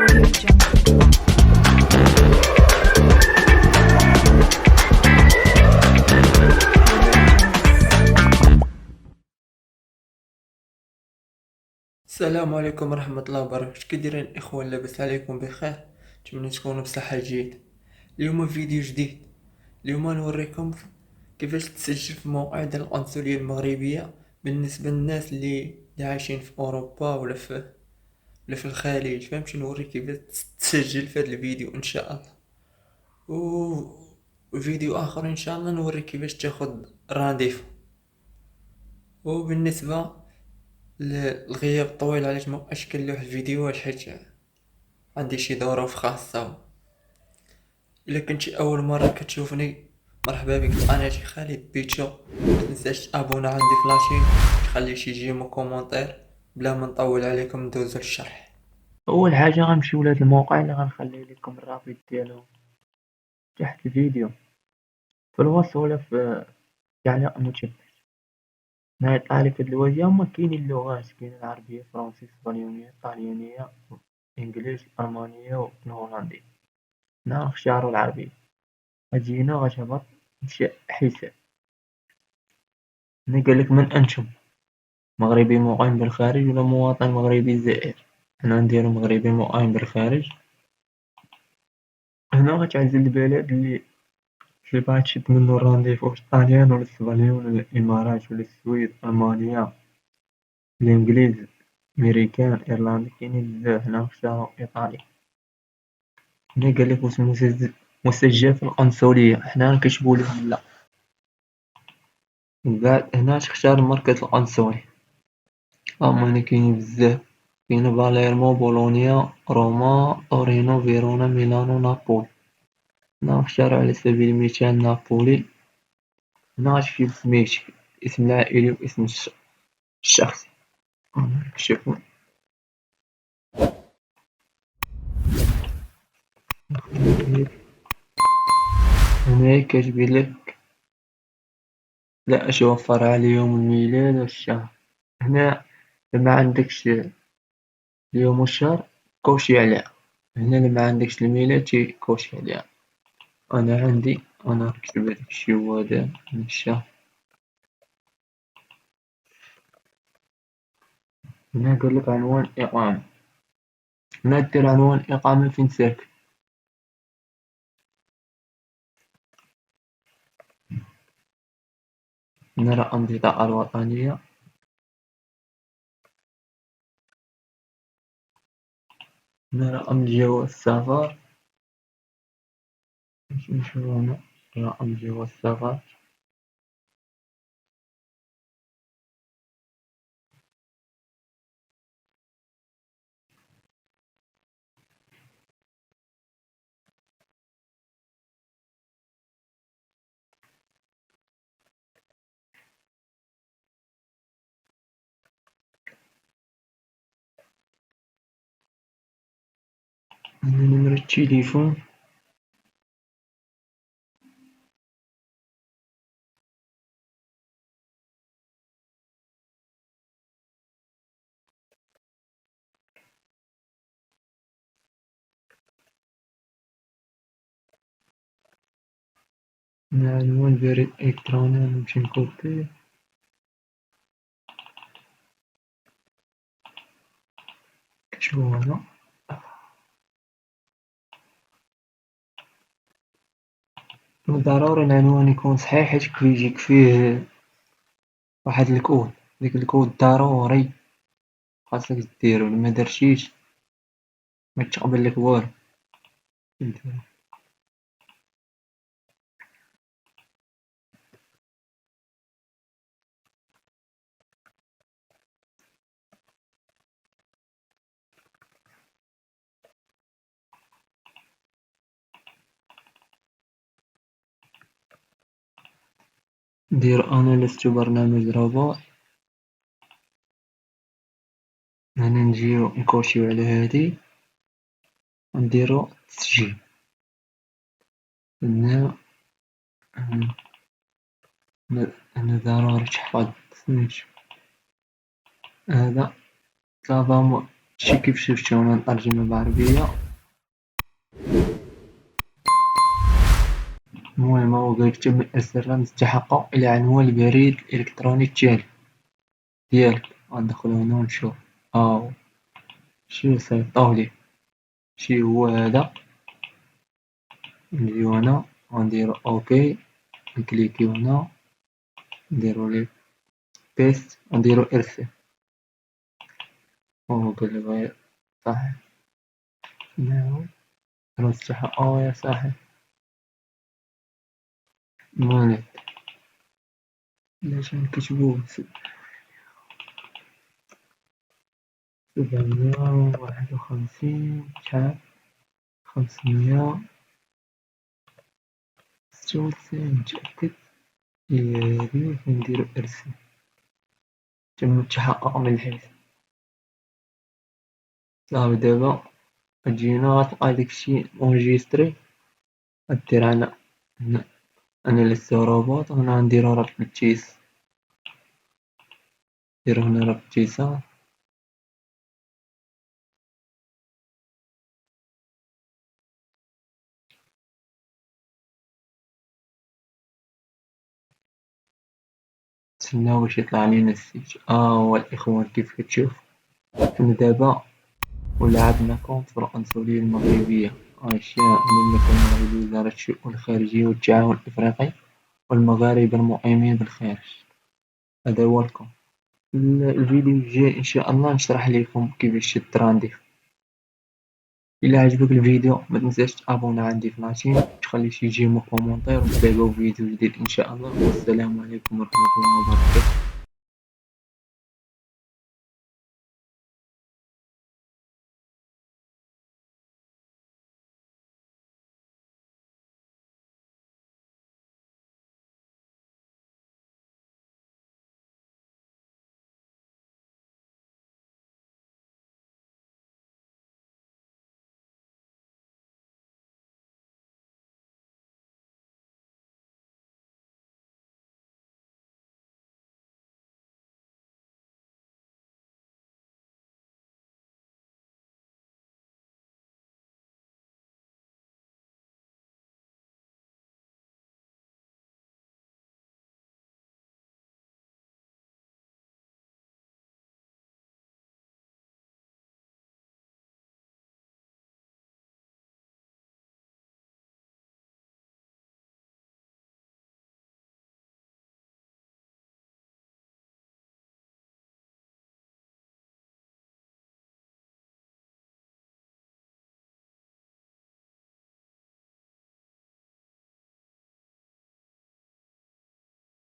السلام عليكم ورحمة الله وبركاته. كي دايرين الاخوان؟ لاباس عليكم بخير؟ نتمنى تكونوا بصحة جيد. اليوم فيديو جديد. اليوم نوريكم كيفاش تسجل في موقع ديال القنصلية المغربية بالنسبة للناس اللي عايشين في اوروبا ولا في الخليج. فهمتي؟ نوريك كيفاش تسجل في هذا الفيديو ان شاء الله. و وفيديو اخر ان شاء الله نوريك كيفاش تاخد رانديفو. وبالنسبة للغياب الطويل، علاش مبقاش كنلوح الفيديوهات؟ حيت عندي شي ظروف خاصة. الا كنتي اول مرة كتشوفني، مرحبا بك في قناتي خالد بيتشو. متنساش تابونا عندي في لاشين، تخلي شي جيم وكومونتير. بلا ما نطول عليكم ندوزو للشرح. أول حاجة غنمشيو لهاد الموقع اللي غنخلي لكم الرابط ديالو تحت الفيديو في الوصف ولا في تعليق المثبت. هيطلع لك هاد الواجهة. هما كاينين اللغات، كاين العربية، فرنسي، اسبانيونية، طاليانية، انجليش، ألمانية والهولندية. هنا نختارو العربية. غتجي هنا غتهبط إنشاء حساب. هنا قالك من أنتم، مغربي مقيم بالخارج ولا مواطن مغربي زائر. هنا نديرو مغربي مقيم بالخارج. هنا غتعزل البلد اللي باغي تشد منو الرانديفو، واش الطاليان ولا الاسبانيول ولا الامارات ولا السويد، المانيا، الانجليز، ميريكان، ايرلندا. كاينين بزاف. هنا نختارو ايطاليا. هنا قالك واش مسجل في القنصلية. حنا نكتبو لهم لا. من بعد هنا تختار مركز القنصلية. هنا كاينين بزاف. كاين باليرمو، بولونيا، روما، تورينو، فيرونا، ميلانو، نابولي. هنا نختارو على سبيل المثال نابولي. هنا غتكتب سميتك، الاسم العائلي واسم الشخصي. شوفوا هنا كتبينلك لا توفر على يوم الميلاد والشهر. هنا ماعندكش اليوم والشهر كلشي عليها. هنا معندكش الميلاد كلشي عليها. أنا عندي، أنا نكتب هداكشي هو هدا الشهر. هنا قالك عنوان إقامة. هنا دير عنوان إقامة فين ساكن. هنا رقم البطاقة الوطنية. هنا رقم جواز السفر. نشوفو هنا رقم جواز السفر. هنا نمرة التليفون. هنا عنوان بريد إلكتروني. نمشي نكوبيه. شو هنا ضروري العنوان يكون صحيح، حيت كيجيك فيه واحد الكود. ديك الكود ضروري خاصك ديرو، إلا مدرتيش ميتقبلك والو. دير أنا لست برنامج روبوت. هنا نجيو نكوشيو على هادي ونديرو تسجيل. هنا هنا ضروري تحفظ سميتو. هذا صافا هادشي كيف شفتو أنا نترجمها بالعربية. المهم هو قالك تم إرسال رمز التحقق إلى عنوان البريد الإلكتروني التالي ديالك. غندخلو هنا ونشوف هاهو شي صيفطولي، شي هو هذا. نجيو هنا غنديرو اوكي، نكليكيو هنا نديرو ليه بيست ونديرو ارسل. هو قال لي غير صح نعم رمز التحقق يا صاحبي. المهم علاش نكتبو 751 شحال 596 متأكد. هي هادي ونديرو ارسل. تم التحقق من الحساب. صافي دابا غتجينا غتلقى داكشي اونجيستري. غدير أنا لسه رابط هنا غنديرو رابط الاتصال. نديرو هنا رابط الاتصال. نتسناو باش يطلع لينا السيت. هو الإخوان كيف كتشوف حنا دابا ولا عندنا كونت في القنصلية المغربية. أشياء المملكة المغربية وزارة الشؤون الخارجية والتعاون الإفريقي والمغاربة المقيمين بالخارج. هذا هو الكونت. الفيديو الجاي إن شاء الله نشرح لكم كيفاش ترانزيت. إلا عجبك الفيديو متنساش تابونا عندي في لاشين وتخلي شي جيم وكومونتير ونتلاقاو في فيديو جديد إن شاء الله. والسلام عليكم ورحمة الله وبركاته.